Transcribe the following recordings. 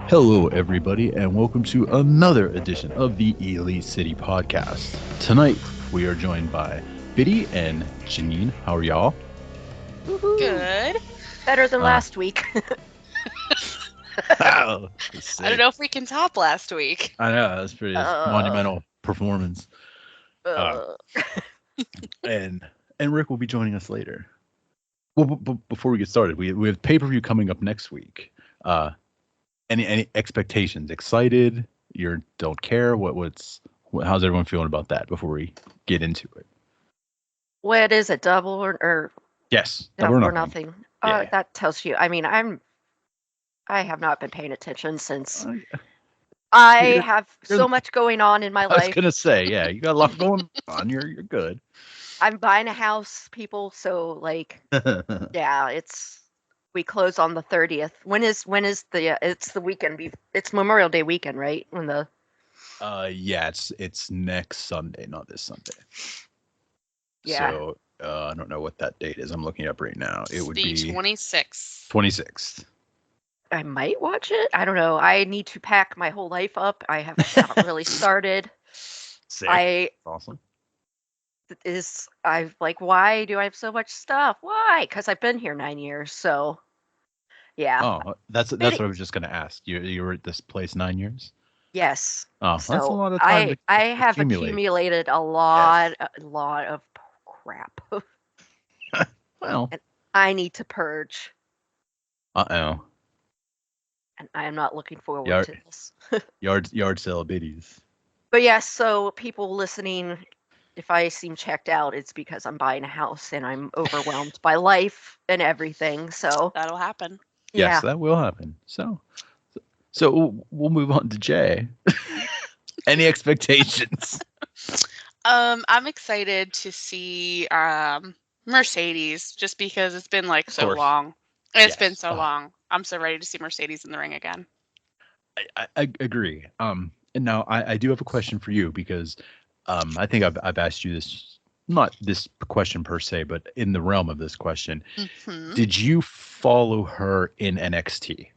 Hello, everybody, and welcome to another edition of the Elite City Podcast. Tonight, we are joined by Biddy and Janine. How are y'all? Woohoo. Good. Better than last week. I I don't know if we can top last week. know, that's pretty monumental performance. And Rick will be joining us later. Well, before we get started, we have pay-per-view coming up next week. Any expectations? Excited? You don't care? How's everyone feeling about that before we get into it? What is it? Double or Yes, double or nothing? Yeah. That tells you. I mean, I have not been paying attention since. I have so much going on in my life. I was gonna say, yeah, you got a lot going on. You're good. I'm buying a house, people. So like, yeah, we close on the 30th. When is the? It's the weekend. It's Memorial Day weekend, right? When the. Yeah, it's next Sunday, not this Sunday. Yeah. So I don't know what that date is. I'm looking up right now. It would be 26th. 26th. I might watch it. I don't know. I need to pack my whole life up. I have not really started. Sick. Awesome. I've like, why do I have so much stuff? Why? Because I've been here 9 years. So, yeah. Oh, that's what I was just gonna ask. You were at this place 9 years? Yes. Oh, so that's a lot of time. I have accumulated a lot of crap. Well, and I need to purge. Uh-oh. And I am not looking forward to this. yard sale biddies. But yes, so people listening, if I seem checked out, it's because I'm buying a house and I'm overwhelmed by life and everything. So that'll happen. Yes, that will happen. So we'll move on to Jay. Any expectations? I'm excited to see Mercedes just because it's been like so long. It's been so long. I'm so ready to see Mercedes in the ring again. I agree. And now I do have a question for you because I think I've asked you this, not this question per se, but in the realm of this question. Mm-hmm. Did you follow her in NXT?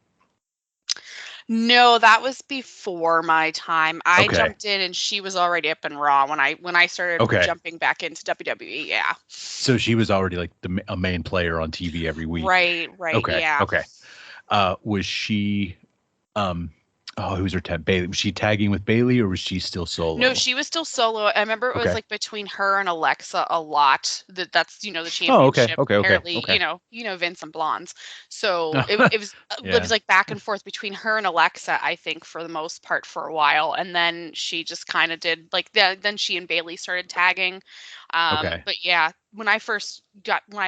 No, that was before my time. I jumped in and she was already up in Raw when I started jumping back into WWE. Yeah. So she was already like a main player on TV every week. Right. Okay. Yeah. Okay. Was she? Who's her tag? Bailey. Was she tagging with Bailey or was she still solo? No, she was still solo. I remember it was like between her and Alexa a lot. That's the championship. Oh, okay. Apparently, Vince and Blondes. So it was it was like back and forth between her and Alexa, I think, for the most part for a while, and then she just kind of did like then she and Bailey started tagging. But yeah, when I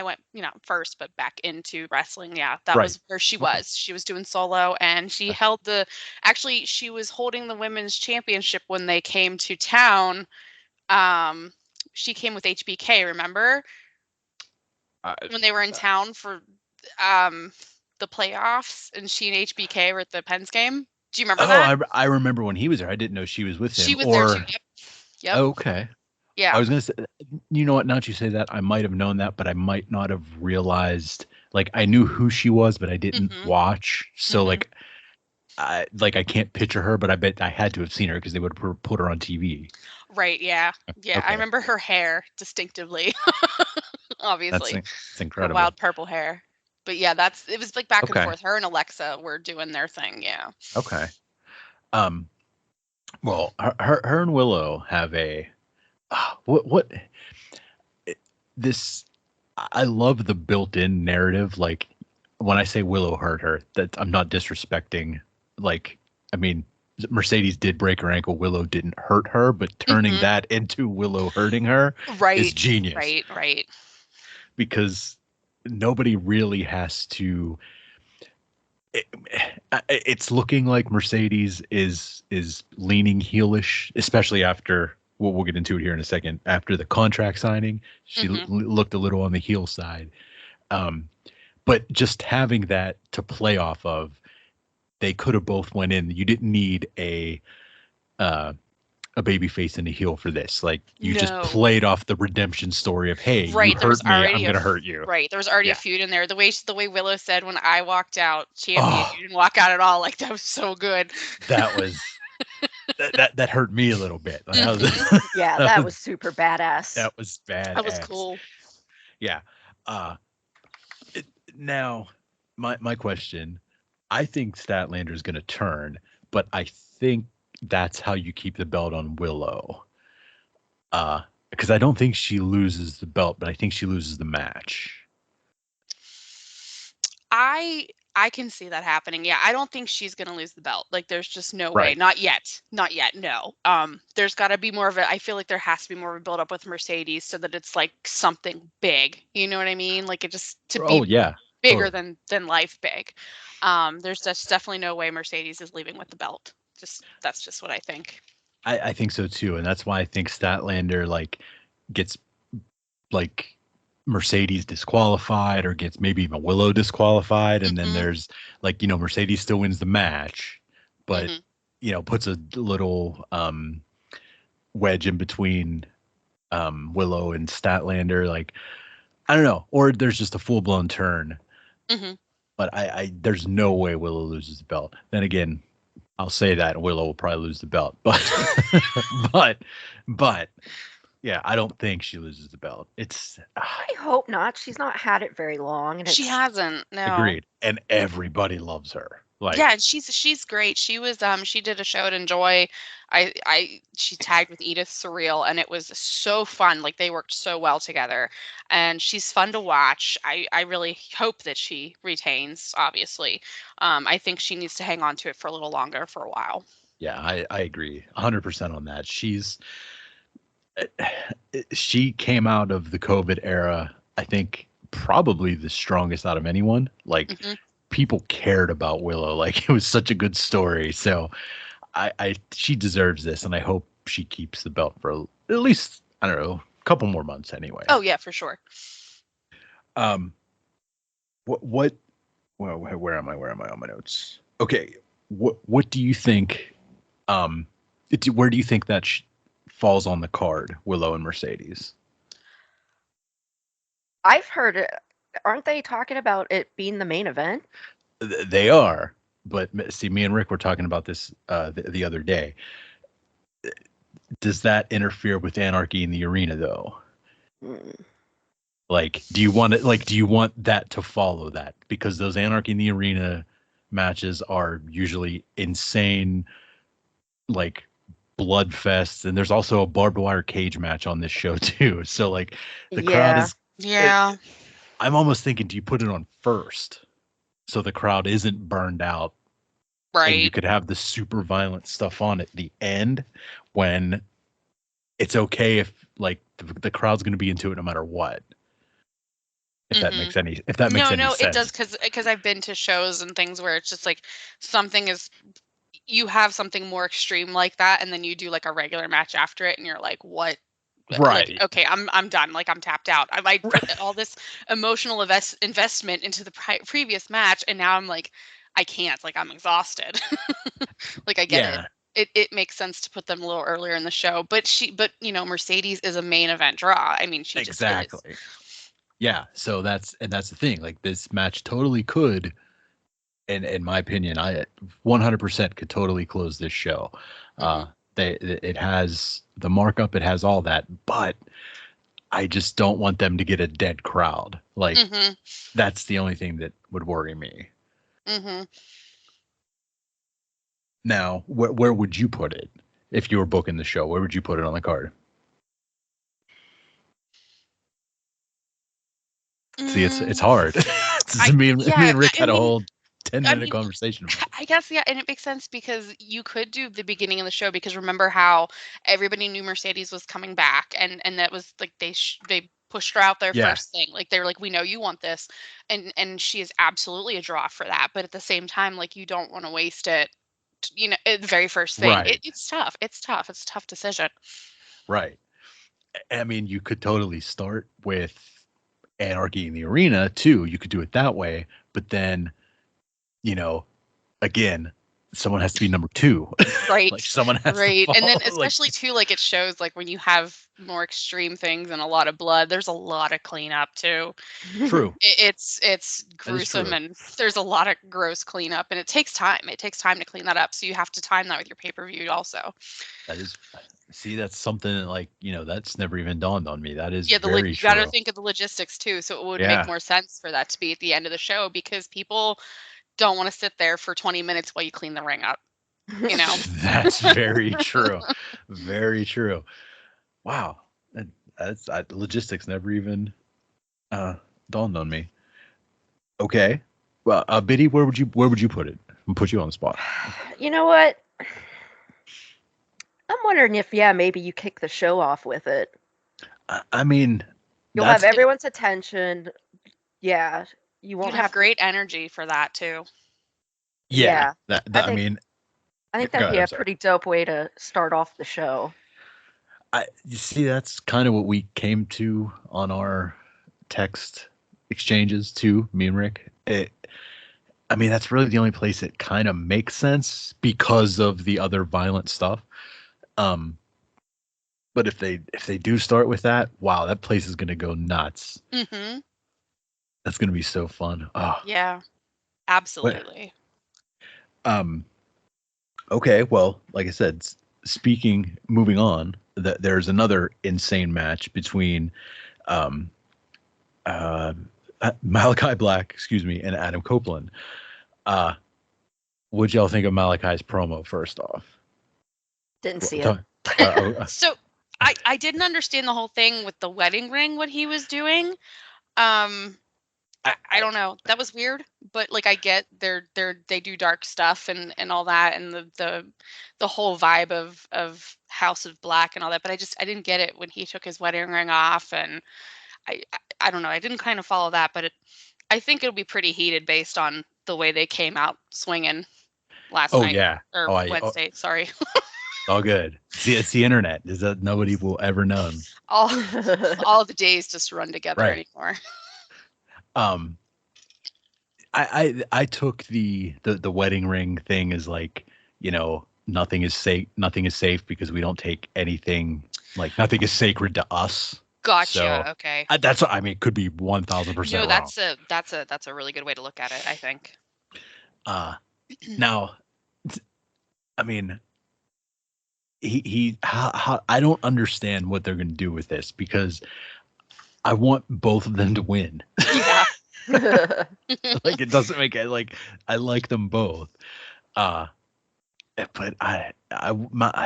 went, first, but back into wrestling, that was where she was. She was doing solo and she she was holding the women's championship when they came to town. She came with HBK, remember? When they were in town for the playoffs and she and HBK were at the Pens game. Do you remember that? I remember when he was there. I didn't know she was with him. She was there too. Yep. Okay. Yeah. I was going to say, you know what, now that you say that, I might have known that, but I might not have realized, like, I knew who she was, but I didn't watch. So, I can't picture her, but I bet I had to have seen her because they would put her on TV. Right, yeah. Yeah, okay. I remember her hair distinctively, obviously. That's incredible. Her wild purple hair. But yeah, it was like back and forth. Her and Alexa were doing their thing, yeah. Okay. Well, her and Willow have a... I love the built-in narrative. Like when I say Willow hurt her, that I'm not disrespecting. Like, I mean, Mercedes did break her ankle. Willow didn't hurt her, but turning that into Willow hurting her is genius. Right. Because nobody really has to. It's looking like Mercedes is leaning heelish, especially after. We'll get into it here in a second. After the contract signing, she looked a little on the heel side. But just having that to play off of, they could have both went in. You didn't need a a baby face and a heel for this. Like you just No. played off the redemption story of, hey, you Right, there was hurt me, already I'm gonna hurt you. Right, there was already Yeah. a feud in there. The way Willow said when I walked out champion, Oh. you didn't walk out at all. Like that was so good. That was that hurt me a little bit. Yeah, that was super badass. That was badass. That was cool. Yeah. Now, my question, I think Statlander's going to turn, but I think that's how you keep the belt on Willow. Because I don't think she loses the belt, but I think she loses the match. I can see that happening. Yeah, I don't think she's going to lose the belt. Like there's just no way. Right. Not yet. Not yet. No. There's got to be more of a I feel like there has to be more of a build up with Mercedes so that it's like something big. You know what I mean? Like it just to be bigger totally. than life big. There's just definitely no way Mercedes is leaving with the belt. That's just what I think. I think so too, and that's why I think Statlander like gets like Mercedes disqualified or gets maybe even Willow disqualified, and then there's like, you know, Mercedes still wins the match, but you know, puts a little wedge in between Willow and Statlander. Like I don't know, or there's just a full blown turn. But I there's no way Willow loses the belt. Then again, I'll say that Willow will probably lose the belt, but but yeah, I don't think she loses the belt. It's I hope not. She's not had it very long, and she hasn't. No. Agreed, and everybody loves her. Like yeah, she's great. She was she did a show at Enjoy. She tagged with Edith Surreal, and it was so fun. Like they worked so well together, and she's fun to watch. I really hope that she retains. Obviously, I think she needs to hang on to it for a little longer, for a while. Yeah, I agree 100% on that. She came out of the COVID era, I think, probably the strongest out of anyone. Like people cared about Willow. Like it was such a good story. So she deserves this, and I hope she keeps the belt for at least, I don't know, a couple more months anyway. Oh yeah, for sure. Where am I on my notes? Okay. What do you think, where do you think that falls on the card, Willow and Mercedes? I've heard it. Aren't they talking about it being the main event? They are, but see, me and Rick were talking about this the other day. Does that interfere with Anarchy in the Arena, though? Like, do you want that to follow that? Because those Anarchy in the Arena matches are usually insane, like blood fests, and there's also a barbed wire cage match on this show too. So like the crowd is I'm almost thinking, do you put it on first so the crowd isn't burned out? Right. And you could have the super violent stuff on at the end when it's okay if like the crowd's going to be into it no matter what. If that makes any sense. No, it does, because I've been to shows and things where it's just like you have something more extreme like that, and then you do like a regular match after it, and you're like, what? Right. Like, okay, I'm done. Like I'm tapped out. I put all this emotional investment into the previous match, and now I'm like, I can't. Like I'm exhausted. Like I get it. It makes sense to put them a little earlier in the show, but you know, Mercedes is a main event draw. I mean, she just is. Yeah, so that's the thing. Like this match totally could, and in my opinion, I 100% could totally close this show. It has the markup, it has all that, but I just don't want them to get a dead crowd. Like that's the only thing that would worry me. Now, where would you put it if you were booking the show? Where would you put it on the card? See, it's hard. Me and Rick had a whole 10-minute conversation about it. I guess, yeah, and it makes sense because you could do the beginning of the show, because remember how everybody knew Mercedes was coming back, and that was like they pushed her out there first thing. Like they were like, we know you want this, and she is absolutely a draw for that. But at the same time, like you don't want to waste it, you know, the very first thing. Right. It's tough. It's a tough decision. Right. I mean, you could totally start with Anarchy in the Arena too. You could do it that way, but then, you know, again, someone has to be number 2. Right. Like someone has right. to And then fall. especially too, like it shows like when you have more extreme things and a lot of blood, there's a lot of cleanup too. True. It's That is gruesome true. and there's a lot of gross cleanup and it takes time. It takes time to clean that up. So you have to time that with your pay-per-view also. That is, see, that's something like, that's never even dawned on me. That is Yeah, very you got to true. think of the logistics too. So it would Yeah. make more sense for that to be at the end of the show because people don't want to sit there for 20 minutes while you clean the ring up. That's very true. Very true. Wow. That's logistics never even dawned on me. Okay. Well, Biddy, where would you put it? I'm put you on the spot. You know what? I'm wondering if maybe you kick the show off with it. I mean, you'll have everyone's attention. Yeah, you won't have great energy for that too. Yeah. I think that'd be a pretty dope way to start off the show. You see, that's kind of what we came to on our text exchanges too, me and Rick. That's really the only place it kind of makes sense because of the other violent stuff. But if they do start with that, wow, that place is gonna go nuts. Mm-hmm. That's gonna be so fun. Oh. Yeah, absolutely. Okay, well, like I said, moving on, there's another insane match between Malakai Black, and Adam Copeland. What'd y'all think of Malakai's promo first off? Didn't see it. So I didn't understand the whole thing with the wedding ring, what he was doing. I don't know. That was weird, but like I get they do dark stuff and all that and the whole vibe of House of Black and all that, but I didn't get it when he took his wedding ring off and I don't know. I didn't kind of follow that, but I think it'll be pretty heated based on the way they came out swinging last night. Yeah. Or Wednesday, sorry. All good. See, it's the internet. Is that nobody will ever know. All the days just run together anymore. I took the wedding ring thing as like, nothing is safe because we don't take anything, like nothing is sacred to us. Gotcha. So, okay. That's what could be 1,000%. No, that's a really good way to look at it, I think. Now, I don't understand what they're going to do with this because I want both of them to win. Yeah. Like it doesn't make it like I like them both. But I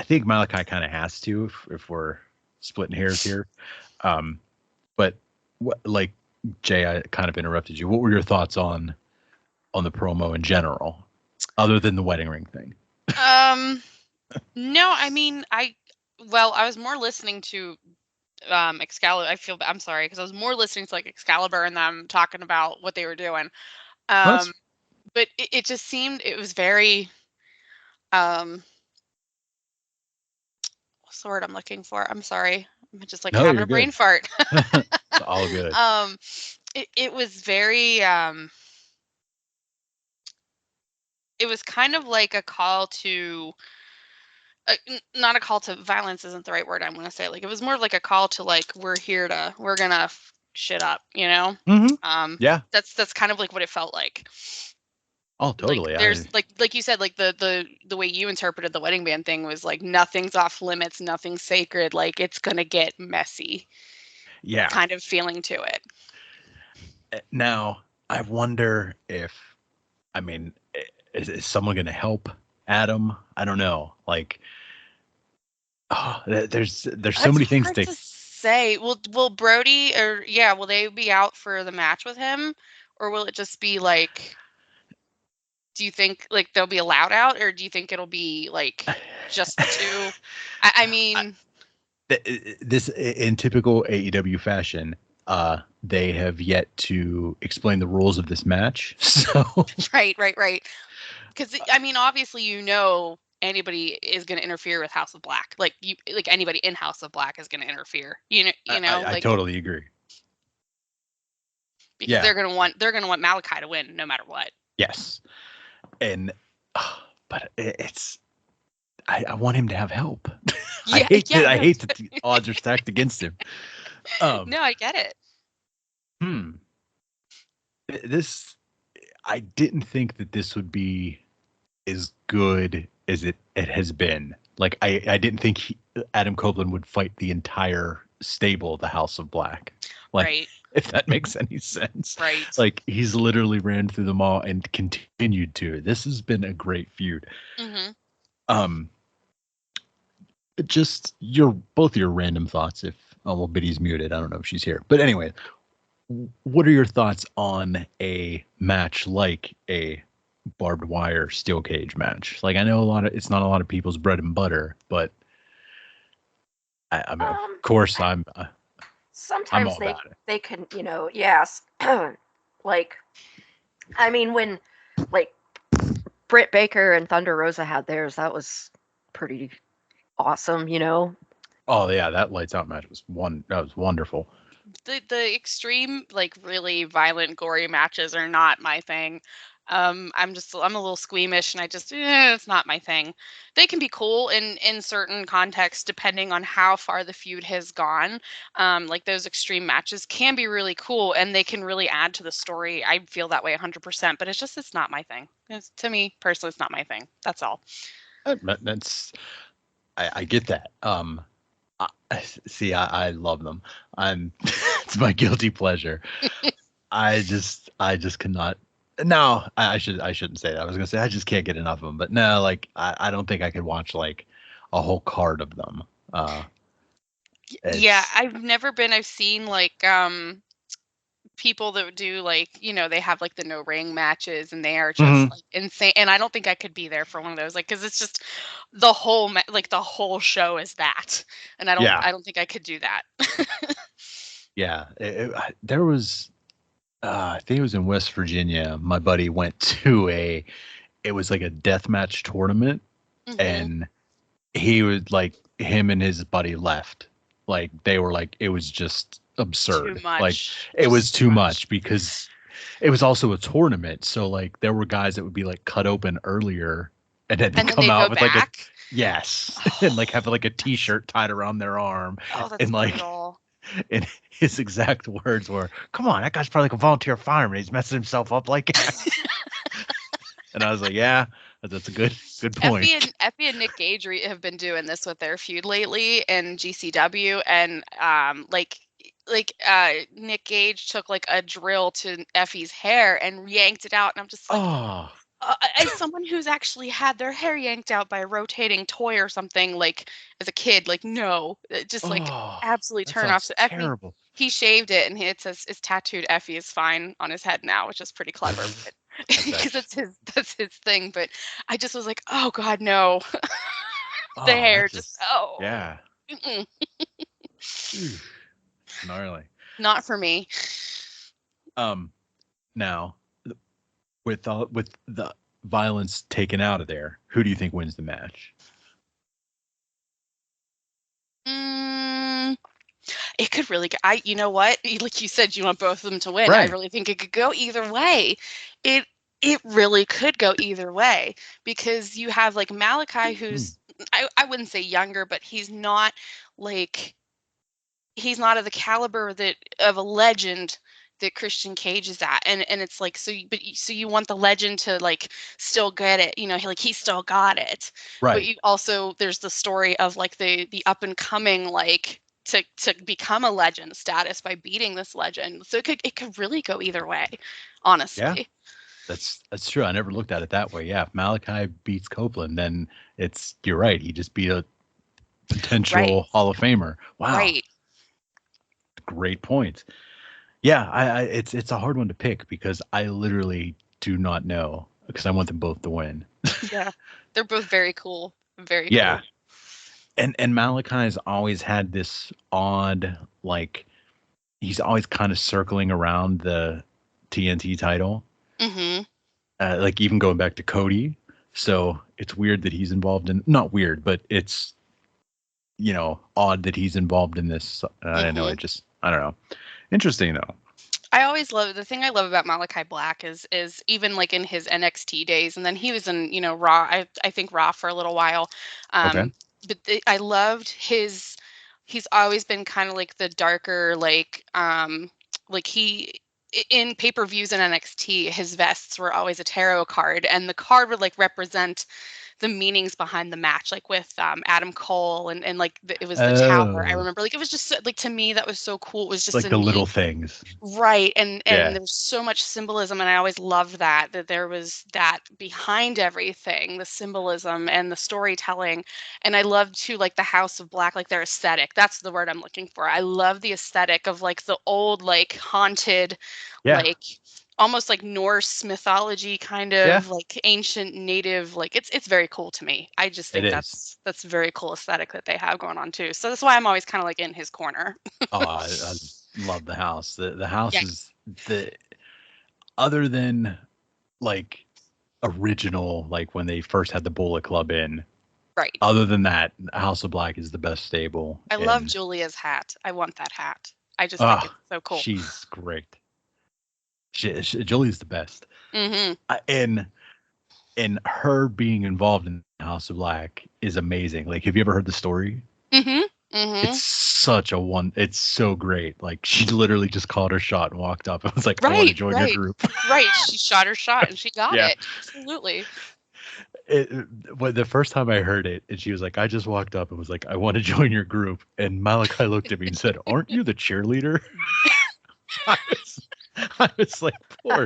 think Malakai kind of has to if we're splitting hairs here. But like Jay, I kind of interrupted you. What were your thoughts on the promo in general, other than the wedding ring thing? No, I was more listening to Excalibur. I'm sorry because I was more listening to like Excalibur and them talking about what they were doing. But it just seemed it was very what's the word I'm looking for? I'm sorry. I'm just like having a brain fart. It's all good. It was very it was kind of like a call to not a call to violence isn't the right word I'm going to say. Like it was more of like a call to like we're gonna f shit up, Mm-hmm. Yeah. That's kind of like what it felt like. Oh, totally. Like, there's like you said, like the way you interpreted the wedding band thing was like nothing's off limits, nothing's sacred. Like it's gonna get messy. Yeah. Kind of feeling to it. Now I wonder if, is someone going to help Adam? I don't know. Like, there's so many things to say. Will Brody will they be out for the match with him, or will it just be like? Do you think like they'll be allowed out, or do you think it'll be like just the two? This in typical AEW fashion. They have yet to explain the rules of this match. So right. Because obviously, anybody is going to interfere with House of Black. Like anybody in House of Black is going to interfere. I totally agree. Because they're going to want Malakai to win no matter what. Yes, and but it's I want him to have help. Yeah, I hate that the odds are stacked against him. No, I get it. This I didn't think that this would be as good as it has been. Like I didn't think Adam Copeland would fight the entire stable of the House of Black. Like, Right. if that makes any sense. Right. Like, he's literally ran through them all and continued to. This has been a great feud. Just both your random thoughts. If Biddy's muted, I don't know if she's here. But anyway, what are your thoughts on a match like a barbed wire steel cage match? Like, I know it's not a lot of people's bread and butter, but of course sometimes they can, yes. Like, I mean, when like Britt Baker and Thunder Rosa had theirs, that was pretty awesome, Oh yeah, that lights out match was wonderful. The extreme, like, really violent, gory matches are not my thing. I'm a little squeamish, and it's not my thing. They can be cool in certain contexts, depending on how far the feud has gone. Like, those extreme matches can be really cool, and they can really add to the story. I feel that way 100%, but it's not my thing. To me personally, it's not my thing. That's all. I get that. I love them. It's my guilty pleasure. I just cannot. No, I shouldn't say that. I was gonna say I just can't get enough of them. But no, like I don't think I could watch like a whole card of them. Yeah, I've seen like people that do, like, they have like the no ring matches, and they are just like insane, and I don't think I could be there for one of those, like, because it's just the whole the whole show is that, and I don't think I could do that. Yeah, there was I think it was in West Virginia. My buddy went to it was like a deathmatch tournament, and he was like, him and his buddy left. Like, they were like, it was just absurd. Too much. Like, it was too much because it was also a tournament. So like, there were guys that would be like cut open earlier and then come out with back? like yes, and like have like a t-shirt tied around their arm. Oh, that's and like brutal. And his exact words were, "Come on, that guy's probably like a volunteer fireman. He's messing himself up like that." And I was like, "Yeah, that's a good point." Effie and Nick Gage have been doing this with their feud lately in GCW, and Nick Gage took like a drill to Effie's hair and yanked it out, and I'm just like, as someone who's actually had their hair yanked out by a rotating toy or something, like, as a kid, like, no, just like absolutely turn off. So Effie, terrible. He shaved it, and it says it's tattooed Effie is fine on his head now, which is pretty clever, because that's his thing. But I just was like, oh God, no. The hair yeah. Gnarly. Not for me. Now, with the violence taken out of there, who do you think wins the match? It could really go. You know what? Like you said, you want both of them to win. Right. I really think it could go either way. It really could go either way, because you have like Malakai, who's I wouldn't say younger, but he's not of the caliber of a legend that Christian Cage is at, and it's like, so you want the legend to like still get it, he still got it, right? But you also, there's the story of like the up and coming, like, to become a legend status by beating this legend. So it could really go either way, honestly. Yeah, that's true. I never looked at it that way. Yeah, if Malakai beats Copeland, then you're right. He just beat a potential Hall of Famer. Wow. Right. Great point. Yeah, it's a hard one to pick because I literally do not know, because I want them both to win. Yeah, they're both very cool. Very yeah. Cool. And Malakai's always had this odd, like, he's always kind of circling around the TNT title. Like, even going back to Cody. So it's weird that he's involved in, not weird, but it's, odd that he's involved in this. I don't know. I don't know. Interesting though. I always love the thing I love about Malakai Black is even like in his NXT days, and then he was in Raw. I think Raw for a little while. Okay. But I loved his. He's always been kind of like the darker, like he in pay-per-views in NXT, his vests were always a tarot card, and the card would like represent the meanings behind the match, like with Adam Cole and like it was the tower. I remember like it was just like to me that was so cool. It was just like a the neat, little things, right? And there was so much symbolism, and I always loved that there was that behind everything, the symbolism and the storytelling. And I loved too like the House of Black, like their aesthetic. That's the word I'm looking for. I love the aesthetic of like the old like haunted, like almost like Norse mythology kind of like ancient native, like it's very cool to me. I just think that's very cool aesthetic that they have going on too. So that's why I'm always kind of like in his corner. I love the house. The house is the other than like original, like when they first had the Bullet Club in. Right. Other than that, House of Black is the best stable. I love Julia's hat. I want that hat. I just think it's so cool. She's great. Julie's the best. Mm-hmm. And her being involved in House of Black is amazing. Like, have you ever heard the story? Mm-hmm. Mm-hmm. It's so great. Like, she literally just called her shot and walked up and was like, I want to join your group. Right. She shot her shot and she got it. Absolutely. The first time I heard it, and she was like, I just walked up and was like, I want to join your group. And Malakai looked at me and said, aren't you the cheerleader? I was like, poor.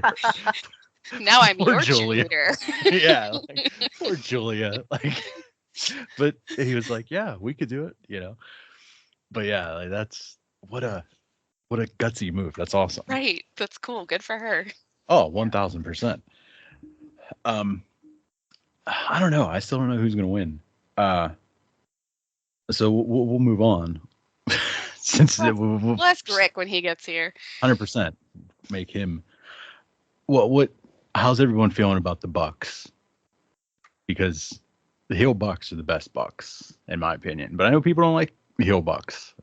Now I'm poor your Julia. cheerleader. Yeah, like, poor Julia. Like, but he was like, yeah, we could do it, But yeah, like, that's what a gutsy move. That's awesome. Right. That's cool. Good for her. Oh, 1000%. I don't know. I still don't know who's gonna win. So we'll move on. Since we'll ask Rick when he gets here. 100% make him. What? How's everyone feeling about the Bucks? Because the heel Bucks are the best Bucks, in my opinion. But I know people don't like heel Bucks.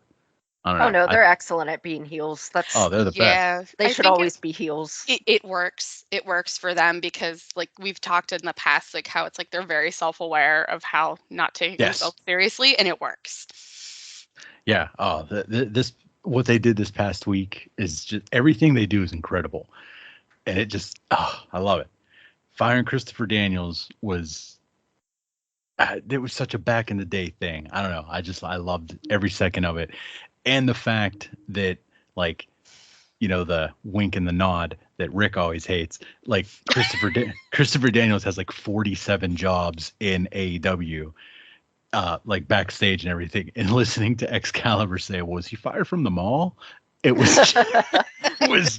I don't know. Oh no, they're excellent at being heels. They're the best. They should always be heels. It works. It works for them because like we've talked in the past, like how it's like they're very self-aware of how not taking themselves seriously, and it works. Yeah. Oh, this what they did this past week is just everything they do is incredible, and it just I love it. Firing Christopher Daniels was it was such a back in the day thing. I don't know. I loved every second of it, and the fact that like the wink and the nod that Rick always hates. Like Christopher Daniels has like 47 jobs in AEW. Like backstage and everything, and listening to Excalibur say, "Was he fired from the mall?" It was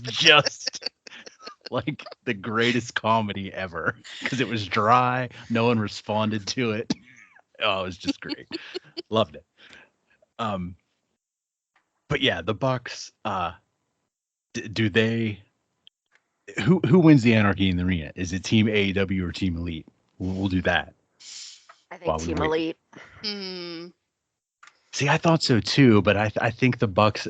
just like the greatest comedy ever because it was dry. No one responded to it. Oh, it was just great. Loved it. But yeah, the Bucks. Do they? Who wins the Anarchy in the Arena? Is it Team AEW or Team Elite? We'll do that. I think Team Elite. See, I thought so too, but I think the Bucks.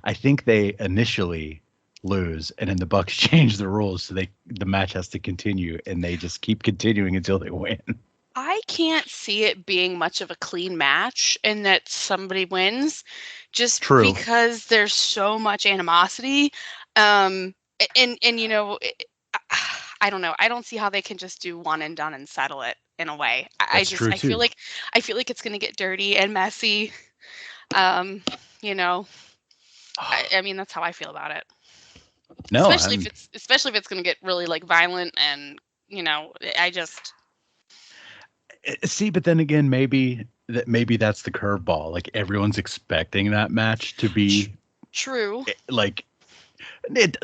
I think they initially lose, and then the Bucks change the rules so the match has to continue, and they just keep continuing until they win. I can't see it being much of a clean match, and that somebody wins, just because there's so much animosity, and I don't know. I don't see how they can just do one and done and settle it in a way. I feel like it's going to get dirty and messy. I mean, that's how I feel about it. No, especially if it's going to get really like violent and I just see. But then again, maybe that's the curveball. Like everyone's expecting that match to be true. Like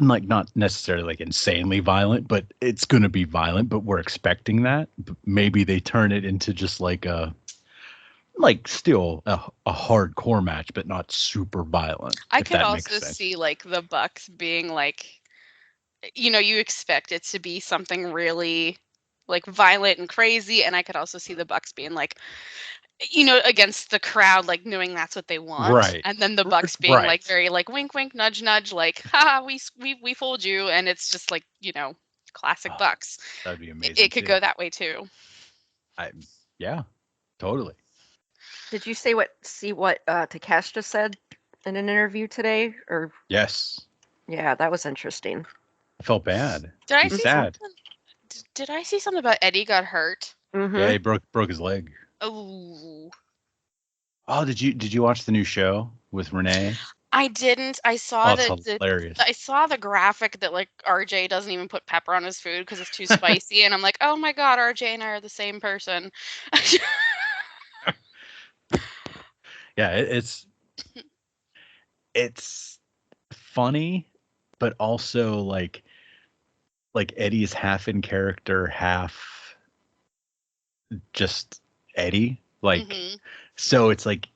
not necessarily like insanely violent, but it's going to be violent. But we're expecting that. Maybe they turn it into just like still a hardcore match, but not super violent. I could also see like the Bucks being like, you expect it to be something really like violent and crazy, and I could also see the Bucks being like, against the crowd, like knowing that's what they want, Right. and then the Bucks being like very like wink, wink, nudge, nudge, like ha, we fooled you, and it's just like classic Bucks. That'd be amazing. It could go that way too. Yeah, totally. Did you see what Takeshita said in an interview today? Or yes. Yeah, that was interesting. I felt bad. Did I see something? Did I see something about Eddie got hurt? Mm-hmm. Yeah, he broke his leg. Oh. Oh, did you watch the new show with Renee? I didn't. I saw hilarious. I saw the graphic that like RJ doesn't even put pepper on his food because it's too spicy, and I'm like, oh my god, RJ and I are the same person. Yeah, it's funny, but also like Eddie's half in character, half just Eddie. Like, so it's like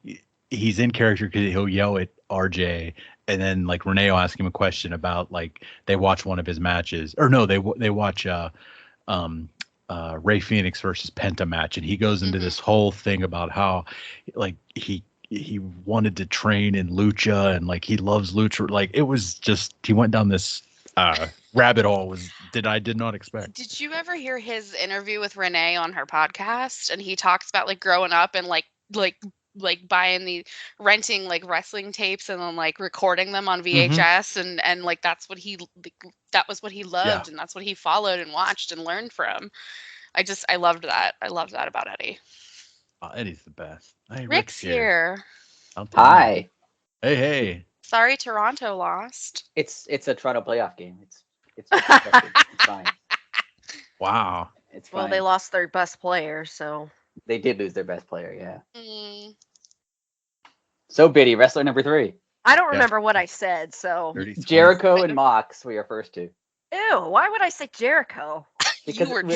he's in character because he'll yell at RJ, and then like Renee will ask him a question about like they watch one of his matches, or no, they watch Ray Phoenix versus Penta match, and he goes into this whole thing about how like he wanted to train in lucha and like he loves lucha. Like it was just he went down this rabbit hole I did not expect. Did you ever hear his interview with Renee on her podcast? And he talks about like growing up and like buying renting like wrestling tapes and then like recording them on VHS and like that was what he loved, and that's what he followed and watched and learned from. I loved that. I loved that about Eddie. Eddie's the best. Hey, Rick's here. Hi. Hey. Sorry, Toronto lost. It's a Toronto playoff game. It's fine. Wow. It's fine. Well, they lost their best player, so they did lose their best player. Yeah. Mm. So Biddy, wrestler number 3. I don't remember what I said. So Jericho and Mox were your first two. Ew! Why would I say Jericho? Because you were it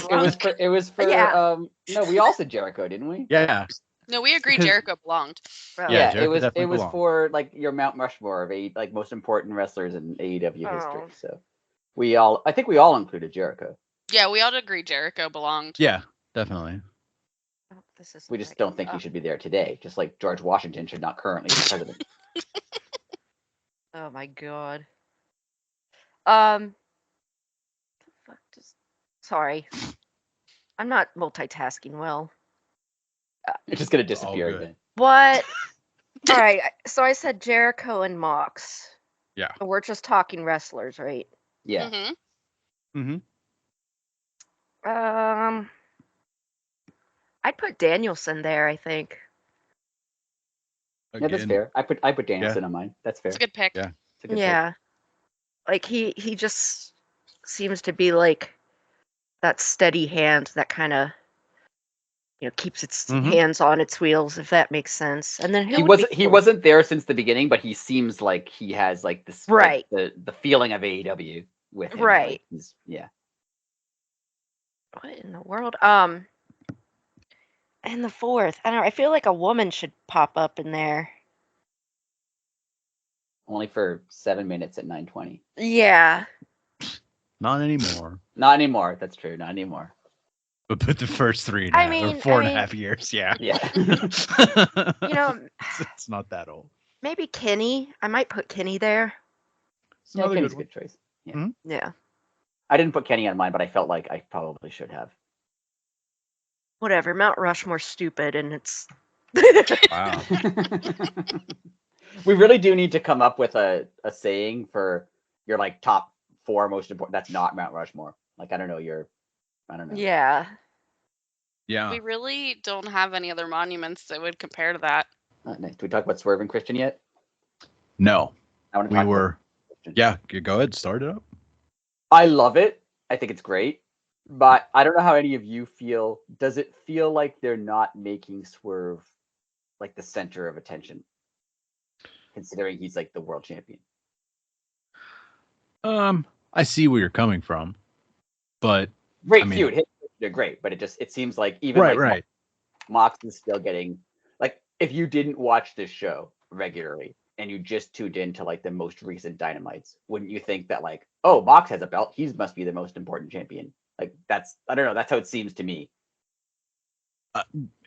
was for no, we all said Jericho, didn't we? Yeah. No, we agreed Jericho belonged. Yeah, it was for like your Mount Rushmore of like most important wrestlers in AEW history. So I think we all included Jericho. Yeah, we all agreed Jericho belonged. Yeah, definitely. We just don't think he should be there today, just like George Washington should not currently be president. Oh my god. Sorry. I'm not multitasking well. It's just gonna disappear again. What? All right. So I said Jericho and Mox. Yeah. So we're just talking wrestlers, right? Yeah. I'd put Danielson there, I think. Yeah, that's fair. I put Danielson on mine. That's fair. It's a good pick. Yeah. Yeah. Like he just seems to be like that steady hand that kind of keeps its hands on its wheels, if that makes sense. And then he wasn't there since the beginning, but he seems like he has like this right like, the feeling of AEW with him. Right. Like yeah. What in the world? And the fourth, I don't know. I feel like a woman should pop up in there. Only for 7 minutes at 9:20. Yeah. Not anymore. Not anymore. That's true. Not anymore. But put the first 3 or 4.5 years. Yeah. Yeah. It's not that old. Maybe Kenny. I might put Kenny there. Yeah, Kenny's a good choice. Yeah. Yeah. I didn't put Kenny on mine, but I felt like I probably should have. Whatever. Mount Rushmore's stupid, and it's. Wow. We really do need to come up with a saying for your like top 4 most important. That's not Mount Rushmore. Like I don't know. Yeah. Yeah. We really don't have any other monuments that would compare to that. Nice. Did we talk about Swerve and Christian yet? No. I want to talk about Christian. Yeah. Go ahead. Start it up. I love it. I think it's great. But I don't know how any of you feel. Does it feel like they're not making Swerve like the center of attention? Considering he's like the world champion. I see where you're coming from. But great feud. They're great, but it seems like even right. Mox is still getting like if you didn't watch this show regularly and you just tuned into like the most recent Dynamites, wouldn't you think that like, oh, Mox has a belt, he must be the most important champion? Like I don't know, that's how it seems to me.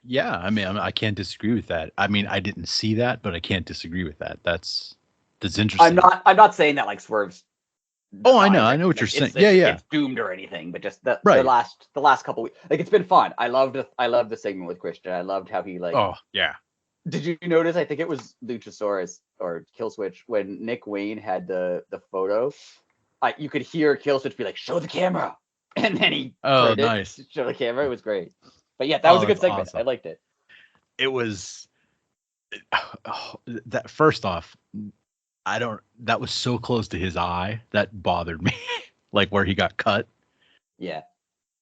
Yeah, I mean, I can't disagree with that. I mean, I didn't see that, but I can't disagree with that. That's interesting. I'm not saying that like Swerve's. Oh, I know what you're saying. Yeah. It's doomed or anything, but just the last couple weeks, like it's been fun. I loved the segment with Christian. I loved how he like. Oh yeah. Did you notice? I think it was Luchasaurus or Killswitch when Nick Wayne had the photo. You could hear Killswitch be like, "Show the camera," and then he nice. Show the camera. It was great. But yeah, that was a good segment. Awesome. I liked it. It was that. First off, that was so close to his eye that bothered me. Like where he got cut. Yeah.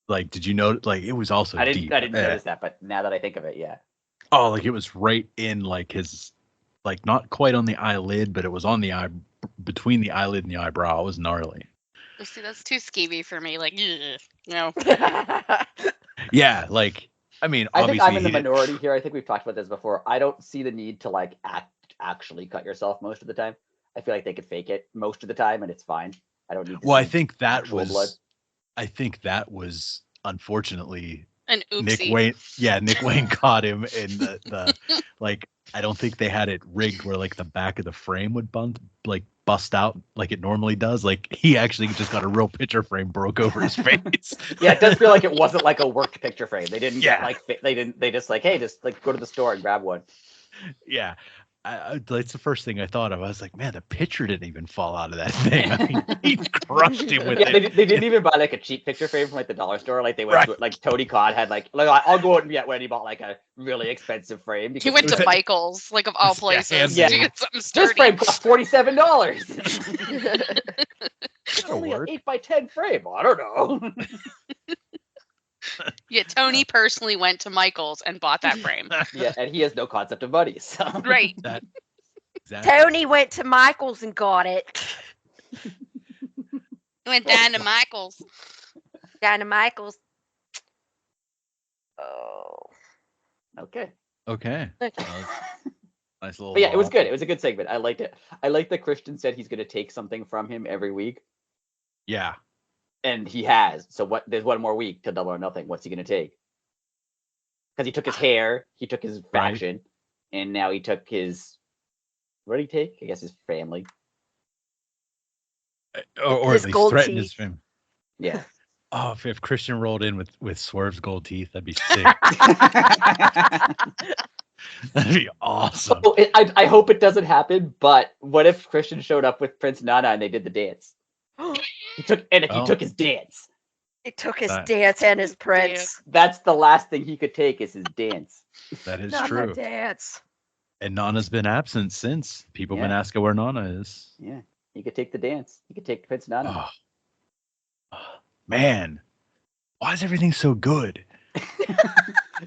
Like, did you know? Like, it was also deep. I didn't notice that, but now that I think of it, yeah. Oh, like it was right in like his, like not quite on the eyelid, but it was on the eye, between the eyelid and the eyebrow. It was gnarly. See, that's too skeevy for me. Like, no. Yeah, like I mean, I think I'm in the minority here. I think we've talked about this before. I don't see the need to like actually cut yourself most of the time. I feel like they could fake it most of the time, and it's fine. I don't need. To I think that was. Blood. I think that was unfortunately an oopsie. Nick Wayne. Yeah, Nick Wayne caught him in the like. I don't think they had it rigged where like the back of the frame would bust out like it normally does. Like he actually just got a real picture frame broke over his face. Yeah, it does feel like it wasn't like a worked picture frame. They didn't get like they just like, hey, just like go to the store and grab one. Yeah. It's the first thing I thought of. I was like, man, the picture didn't even fall out of that thing. I mean, he crushed him with it. They didn't even buy like a cheap picture frame from like the dollar store. Like they went to, like Tony Khan had like I'll go out and get when he bought like a really expensive frame. He went to Michael's, like of all places, to get something sturdy. This frame cost $47. It's only an 8x10 frame. I don't know. Yeah, Tony personally went to Michael's and bought that frame. Yeah, and he has no concept of money. So. Right. Exactly. Tony went to Michael's and got it. Went down to Michael's. Down to Michael's. Oh. Okay. Nice little. But yeah, it was good. It was a good segment. I liked it. I like that Christian said he's going to take something from him every week. Yeah. And he has. So what? There's one more week to Double or Nothing. What's he going to take? Because he took his hair, he took his faction, and now he took his. What did he take? I guess his family. Or his at least gold threatened teeth. his family. Yeah. Oh, if Christian rolled in with Swerve's gold teeth, that'd be sick. That'd be awesome. Oh, I hope it doesn't happen. But what if Christian showed up with Prince Nana and they did the dance? He took his dance. He took his dance and his prince. That's the last thing he could take is his dance. That is Nana true. Dance. And Nana's been absent since. People have been asking where Nana is. Yeah, he could take the dance. He could take Prince Nana. Oh, man, why is everything so good?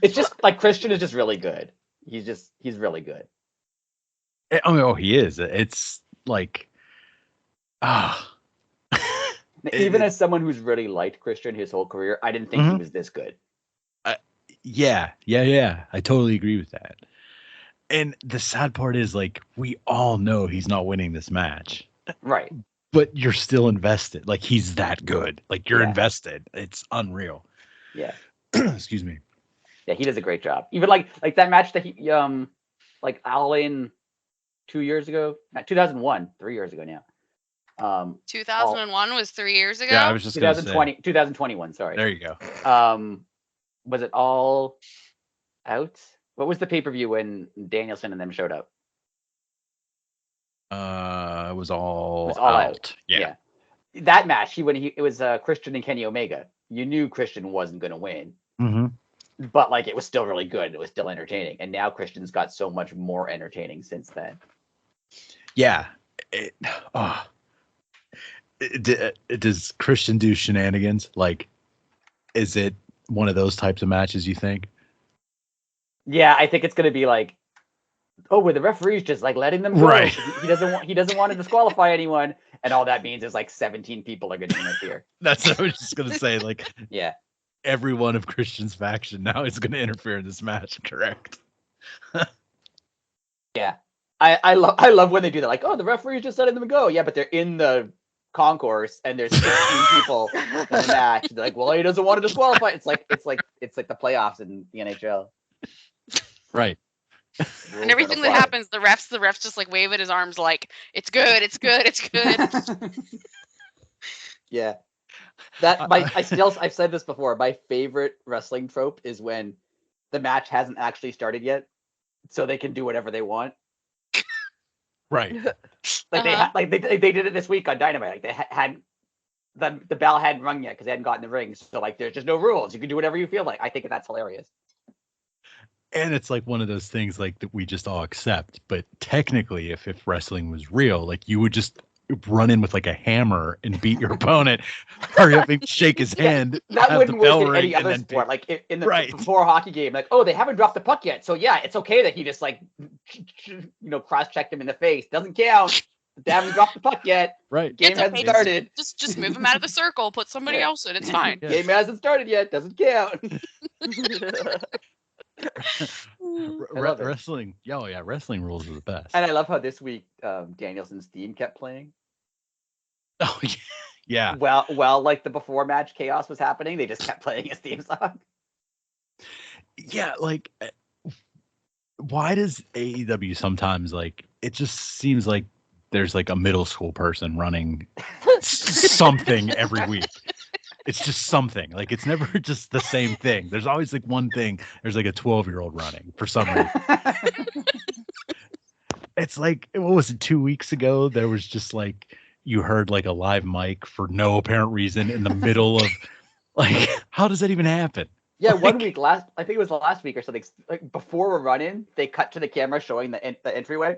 It's just like Christian is just really good. He's really good. Oh, he is. It's like, Even as someone who's really liked Christian his whole career, I didn't think he was this good. Yeah. I totally agree with that. And the sad part is, like, we all know he's not winning this match. Right. But you're still invested. Like, he's that good. Like, you're invested. It's unreal. Yeah. Excuse me. Yeah, he does a great job. Even like that match that he like All In 2 years ago, 2001, 3 years ago now. 2001 was 3 years ago. Yeah, I was just 2021. Sorry. There you go. Was it All Out? What was the pay-per-view when Danielson and them showed up? It was all out. Yeah. That match, it was Christian and Kenny Omega. You knew Christian wasn't going to win. Mm-hmm. But like it was still really good. It was still entertaining. And now Christian's got so much more entertaining since then. Yeah. Does Christian do shenanigans? Like, is it one of those types of matches, you think? Yeah, I think it's going to be like, where the referee's just like letting them go. Right. He doesn't want to disqualify anyone. And all that means is like 17 people are going to interfere. That's what I was just going to say. Like, yeah. Every one of Christian's faction now is going to interfere in this match, correct? Yeah. I love when they do that. Like, the referee's just letting them go. Yeah, but they're in the concourse and there's 16 people in the match. They're like, well, he doesn't want to disqualify. It's like the playoffs in the NHL. Right. And everything that happens, the refs just like wave at his arms like, it's good, it's good, it's good. Yeah. I've said this before. My favorite wrestling trope is when the match hasn't actually started yet, so they can do whatever they want. Right. Like they did it this week on Dynamite. Like they hadn't the bell hadn't rung yet because they hadn't gotten the ring. So like there's just no rules. You can do whatever you feel like. I think that's hilarious. And it's like one of those things like that we just all accept. But technically, if wrestling was real, like you would just run in with like a hammer and beat your opponent, hurry up and shake his hand. That wouldn't work in any other sport. Like in the before hockey game, like, oh, they haven't dropped the puck yet. So yeah, it's okay that he just like, cross-checked him in the face. Doesn't count. They haven't dropped the puck yet. Right. Game hasn't started. Just move him out of the circle. Put somebody else in. It's fine. Yeah. Game hasn't started yet. Doesn't count. Wrestling. Oh yeah, wrestling rules are the best. And I love how this week Danielson's theme kept playing. Oh yeah. Well, like the before match chaos was happening, they just kept playing his theme song. Yeah, like why does AEW sometimes like it just seems like there's like a middle school person running something every week. It's just something. Like it's never just the same thing. There's always like one thing. There's like a 12-year-old running for some reason. It's like, what was it, 2 weeks ago? There was just like, you heard like a live mic for no apparent reason in the middle of like, how does that even happen? Yeah, like, 1 week I think it was last week or something. Like before we're running, they cut to the camera showing the entryway.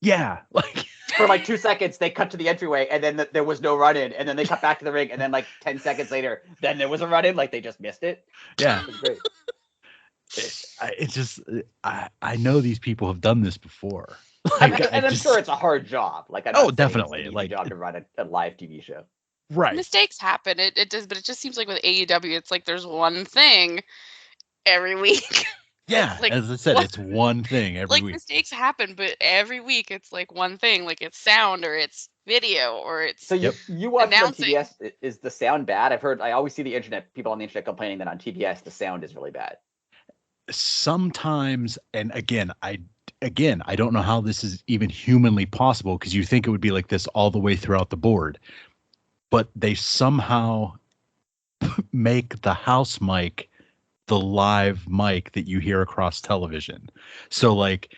Yeah, like for like 2 seconds, they cut to the entryway, and then there was no run in, and then they cut back to the ring, and then like 10 seconds later, then there was a run in, like they just missed it. Yeah, it was great. It's just I know these people have done this before. Like, I'm sure it's a hard job. Like definitely, it's like a job to run a live TV show. Right. Mistakes happen. It does, but it just seems like with AEW, it's like there's one thing every week. Yeah, like, as I said, it's one thing every week. Mistakes happen, but every week it's like one thing, like it's sound or it's video or it's. So you watch on TBS? Is the sound bad? I always see people on the internet complaining that on TBS the sound is really bad. Sometimes, and again, I don't know how this is even humanly possible because you think it would be like this all the way throughout the board, but they somehow make the house mic the live mic that you hear across television. So like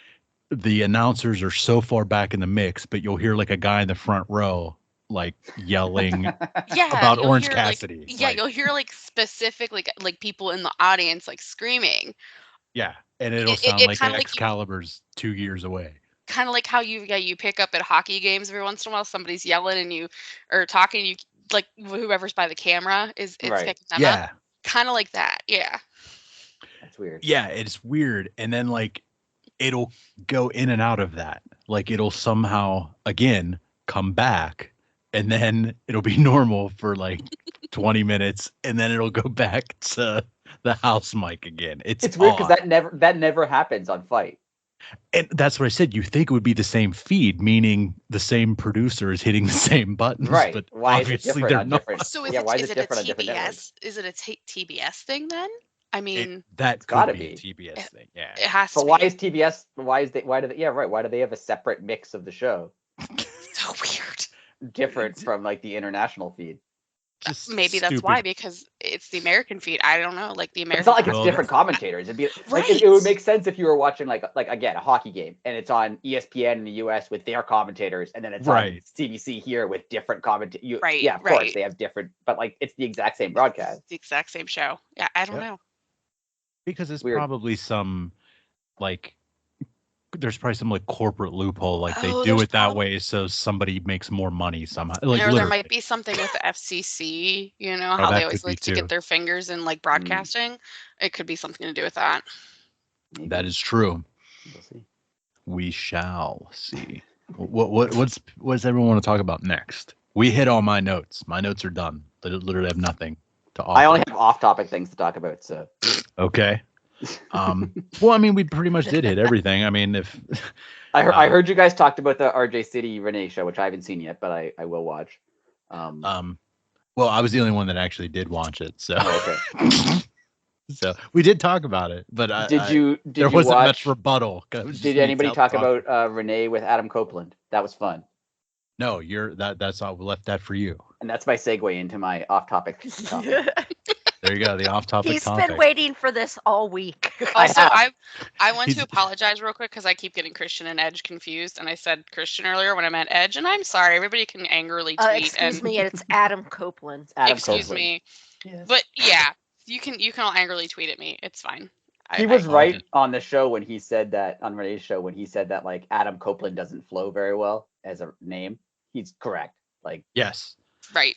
the announcers are so far back in the mix, but you'll hear like a guy in the front row like yelling about Orange Cassidy. You'll hear like specific like people in the audience like screaming. Yeah, and it'll sound like Excalibur's 2 years away. Kind of like how you pick up at hockey games every once in a while somebody's yelling and you are talking, you like whoever's by the camera is picking them up. Kind of like that. Yeah. That's weird. Yeah, it's weird. And then like it'll go in and out of that. Like it'll somehow again come back and then it'll be normal for like 20 minutes and then it'll go back to the house mic again. It's weird because that never happens on Fight. And that's what I said. You think it would be the same feed, meaning the same producer is hitting the same buttons, right? But why obviously they're not. So is it a TBS? Is it a TBS thing then? I mean, that's gotta be a TBS thing. Yeah, it has to. But why is TBS? Why do they have a separate mix of the show? So weird. Different from like the international feed. Just maybe stupid. That's why, because it's the American feed. I don't know, like the American. It's not like it's different commentators. It'd be like it would make sense if you were watching like again a hockey game and it's on ESPN in the US with their commentators, and then it's on CBC here with different commentators. Yeah, of course they have different, but like it's the exact same broadcast. It's the exact same show. Yeah, I don't know. Because it's probably some like. There's probably some like corporate loophole, like they do it that way so somebody makes more money somehow. Like there might be something with the FCC, how they always like to get their fingers in like broadcasting. It could be something to do with that. Maybe. That is true. We'll see. We shall see. What's everyone want to talk about next? We hit all my notes. My notes are done. They literally have nothing to offer. I only have off-topic things to talk about. So okay. Well, I mean, we pretty much did hit everything. I mean, I heard you guys talked about the RJ City Renee show, which I haven't seen yet, but I will watch. Well, I was the only one that actually did watch it, so. Oh, okay. So we did talk about it, but there wasn't much rebuttal. Did anybody talk about Renee with Adam Copeland? That was fun. No, that's all. We left that for you. And that's my segue into my off-topic topic. There you go, the off-topic He's topic. been waiting for this all week. Also, I want to apologize real quick because I keep getting Christian and Edge confused, and I said Christian earlier when I meant Edge, and I'm sorry. Everybody can angrily tweet. Excuse me, it's Adam Copeland. Excuse me. Yes. But yeah, you can all angrily tweet at me. It's fine. He was right on the show when he said that, on Renee's show, when he said that like Adam Copeland doesn't flow very well as a name. He's correct. Like, yes. Right.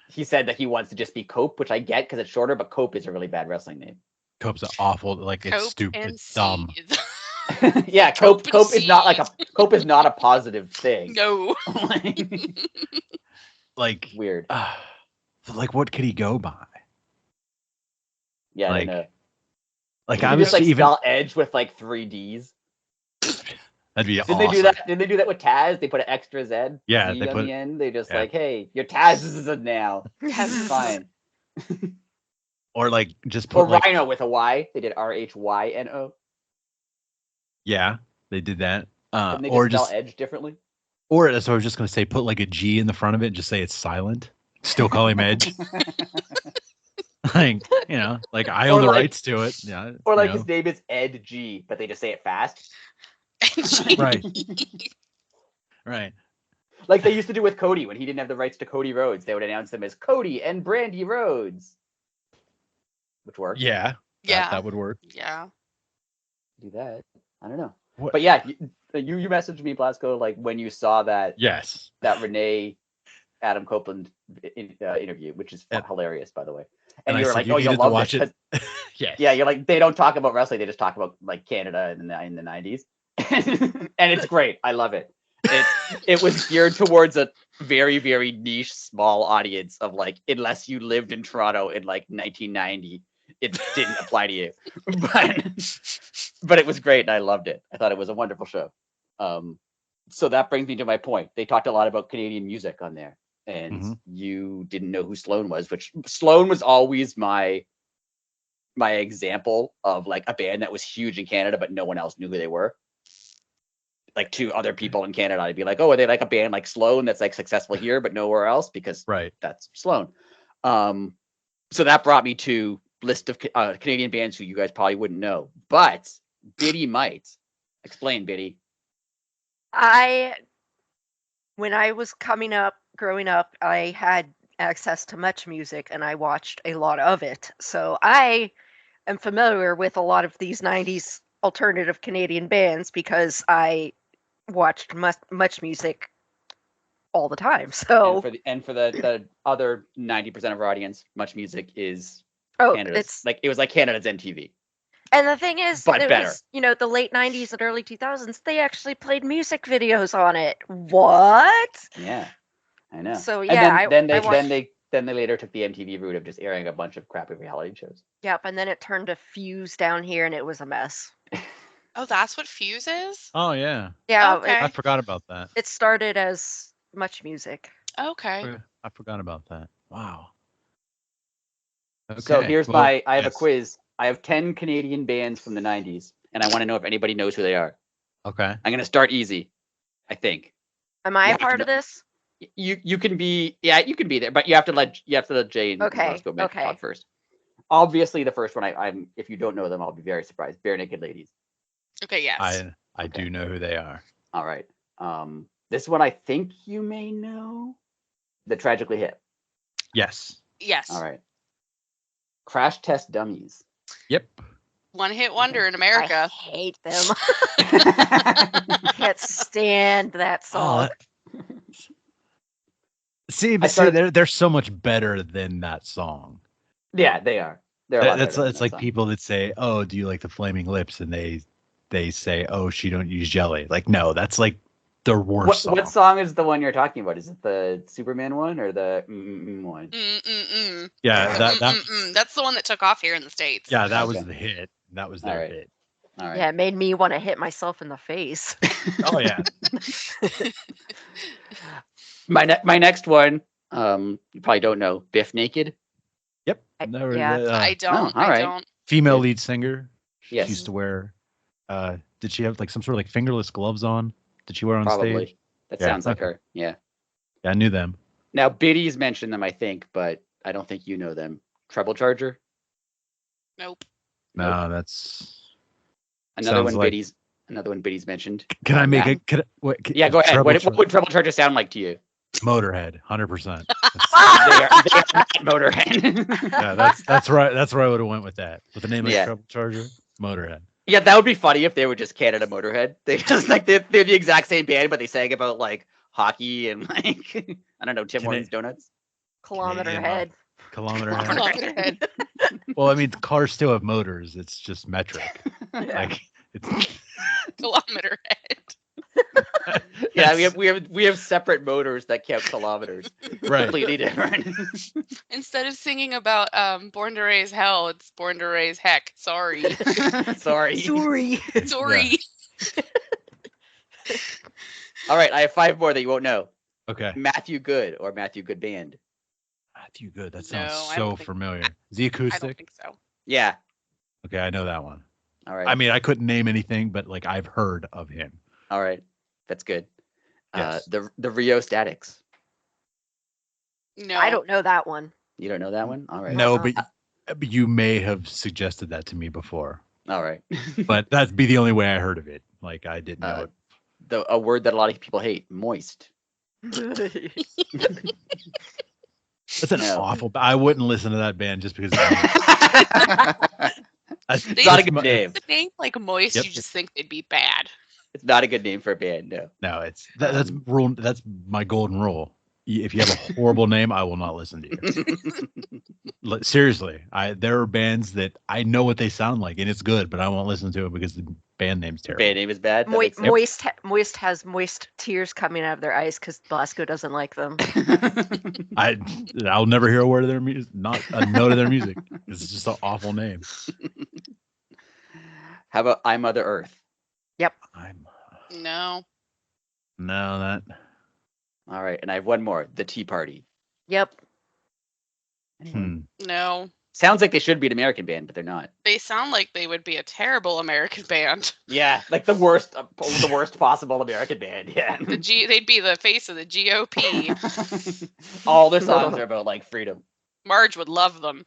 He said that he wants to just be Cope, which I get because it's shorter, but Cope is a really bad wrestling name. Cope's awful, like it's Cope stupid, it's dumb. Yeah, Cope is not like Cope is not a positive thing. No. Like weird. Like what could he go by? Yeah, like, I know. Like I just like spell Edge with like 3 D's. That'd be awesome. Didn't they do that with Taz? They put an extra Z. Yeah, Z on the end. They just like, hey, your Taz is now. Taz is fine. Or like just put like, Rhino with a Y. They did RHYNO. Yeah, they did that. And they or spell just Edge differently. Or so I was just gonna say, put like a G in the front of it and just say it's silent. Still call him Edge. Like, you know, like I own the rights to it. Yeah. Or like his name is Ed G, but they just say it fast. Right. Right. Like they used to do with Cody when he didn't have the rights to Cody Rhodes. They would announce them as Cody and Brandy Rhodes. Which works. Yeah. Yeah. That would work. Yeah. Do that. I don't know. What? But yeah, you messaged me, Blasco, like when you saw that. Yes. That Renee Adam Copeland interview, which is hilarious, by the way. And you were like, "Oh, you'll love watch it." Yes. Yeah, you're like, they don't talk about wrestling; they just talk about like Canada in the 90s, and it's great. I love it. It was geared towards a very, very niche, small audience of like, unless you lived in Toronto in like 1990, it didn't apply to you. But it was great, and I loved it. I thought it was a wonderful show. So that brings me to my point. They talked a lot about Canadian music on there. And you didn't know who Sloan was, which Sloan was always my example of like a band that was huge in Canada, but no one else knew who they were. Like to other people in Canada, I'd be like, oh, are they like a band like Sloan that's like successful here, but nowhere else? Because that's Sloan. So that brought me to list of Canadian bands who you guys probably wouldn't know, but Biddy might. Explain, Biddy. When I was growing up, I had access to much music and I watched a lot of it. So I am familiar with a lot of these 90s alternative Canadian bands because I watched much music all the time. So and for the other 90% of our audience, much music is Canada's. It was like Canada's MTV. And the thing is, but better. Was, the late 90s and early 2000s, they actually played music videos on it. What? Yeah, I know. So yeah, then they later took the MTV route of just airing a bunch of crappy reality shows. Yep, and then it turned to Fuse down here, and it was a mess. Oh, that's what Fuse is? Oh yeah. Yeah, okay. I forgot about that. It started as much music. Okay. I forgot about that. Wow. Okay. So here's I have a quiz. I have 10 Canadian bands from the 90s, and I want to know if anybody knows who they are. Okay. I'm going to start easy, I think. Am I a part of this? You can be, you can be there, but you have to let Jay and Roscoe talk first. Obviously, the first one, I'm if you don't know them, I'll be very surprised. Bare Naked Ladies. Okay, yes. I do know who they are. All right. This one I think you may know. The Tragically Hip. Yes. Yes. All right. Crash Test Dummies. Yep. One hit wonder in America. I hate them. I can't stand that song. They're so much better than that song. Yeah, they are. It's like people that say, "Oh, do you like the Flaming Lips?" and they say, "Oh, she don't use jelly." Like, no, that's like the worst song. What song is the one you're talking about? Is it the Superman one or the one? Yeah, that's the one that took off here in the States. Yeah, that was the hit. That was their hit. All right. Yeah, it made me want to hit myself in the face. Oh yeah. My next one You probably don't know Biff Naked. Yep. I don't. all right. I don't. Female lead singer. Yes. She used to wear. Did she have like some sort of like fingerless gloves on? Did she wear on Probably. stage? That Yeah, sounds like okay. her. Yeah. Yeah, I knew them. Now Biddy's mentioned them, I think, but I don't think you know them. Treble Charger. Nope. No, that's Another sounds one like- Biddy's mentioned. Can I make Matt? it? Can I, what, Yeah, go ahead. Treble What would Treble Charger sound like to you? Motorhead, 100%. They are not Motorhead. Yeah, that's right. That's where I would have went with that. With the name like Yeah. Treble Charger, Motorhead. Yeah, that would be funny if they were just Canada Motorhead. They just like they're the exact same band, but they sang about like hockey and like I don't know, Tim Hortons donuts. Kilometer Canadian head. Kilometer head. Kilometer head. Well, I mean, cars still have motors. It's just metric. Like it's Kilometer head. Yeah, we have separate motors that count kilometers. right. Completely different. Instead of singing about Born to Raise Hell, it's Born to Raise Heck. Sorry. Sorry. Sorry. All right, I have 5 more that you won't know. Okay. Matthew Good or Matthew Good Band. Matthew Good. That sounds No, I so don't think- familiar. Is he I don't acoustic? think so. Yeah. Okay, I know that one. All right. I mean, I couldn't name anything, but like I've heard of him. All right. That's good. Yes. The Rio Statics. No. I don't know that one. You don't know that one? All right. No, Uh-uh. but you may have suggested that to me before. All right. But that'd be the only way I heard of it. Like I didn't know it. A word that a lot of people hate, moist. That's an No. awful. I wouldn't listen to that band just because. It's not a good name. The name like Moist, Yep. you just think they'd be bad. It's not a good name for a band, no. No, it's that's rule. That's my golden rule. If you have a horrible name, I will not listen to you. Seriously, there are bands that I know what they sound like and it's good, but I won't listen to it because the band name's terrible. Band name is bad. That makes sense. Moist has moist tears coming out of their eyes because Blasco doesn't like them. I'll never hear a word of their music, not a note of their music. It's just an awful name. How about I Mother Earth? No. No, that. All right, and I have one more. The Tea Party. Yep. No. Sounds like they should be an American band, but they're not. They sound like they would be a terrible American band. Yeah, like the worst possible American band. Yeah. They'd be the face of the GOP. All their songs are about like freedom. Marge would love them.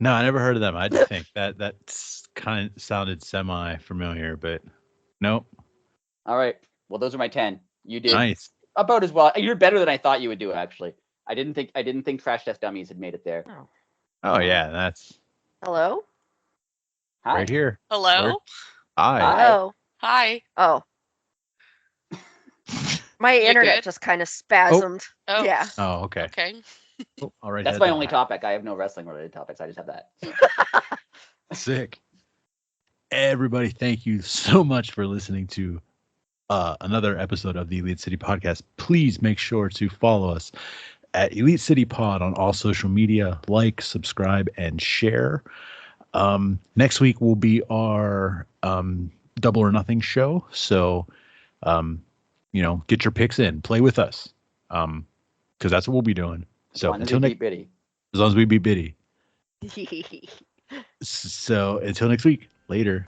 No, I never heard of them. I just think that kind of sounded semi-familiar, but nope. All right. Well, those are my 10. You did Nice. about as well. You're better than I thought you would do, actually. I didn't think Trash Test Dummies had made it there. Oh yeah, that's Hello? Hi. right here. Hello? Hi. Hi. Oh. Hi. Oh. My internet good? just kind of spasmed. Oh. Yeah. Oh, okay. Okay. Oh, all right. That's my only topic. I have no wrestling related topics. I just have that. Sick. Everybody, thank you so much for listening to another episode of the Elite City Podcast. Please make sure to follow us at Elite City Pod on all social media. Like, subscribe, and share. Next week will be our Double or Nothing show. So, get your picks in. Play with us. Because that's what we'll be doing. So until next, as long as we beat Biddy. So until next week. Later.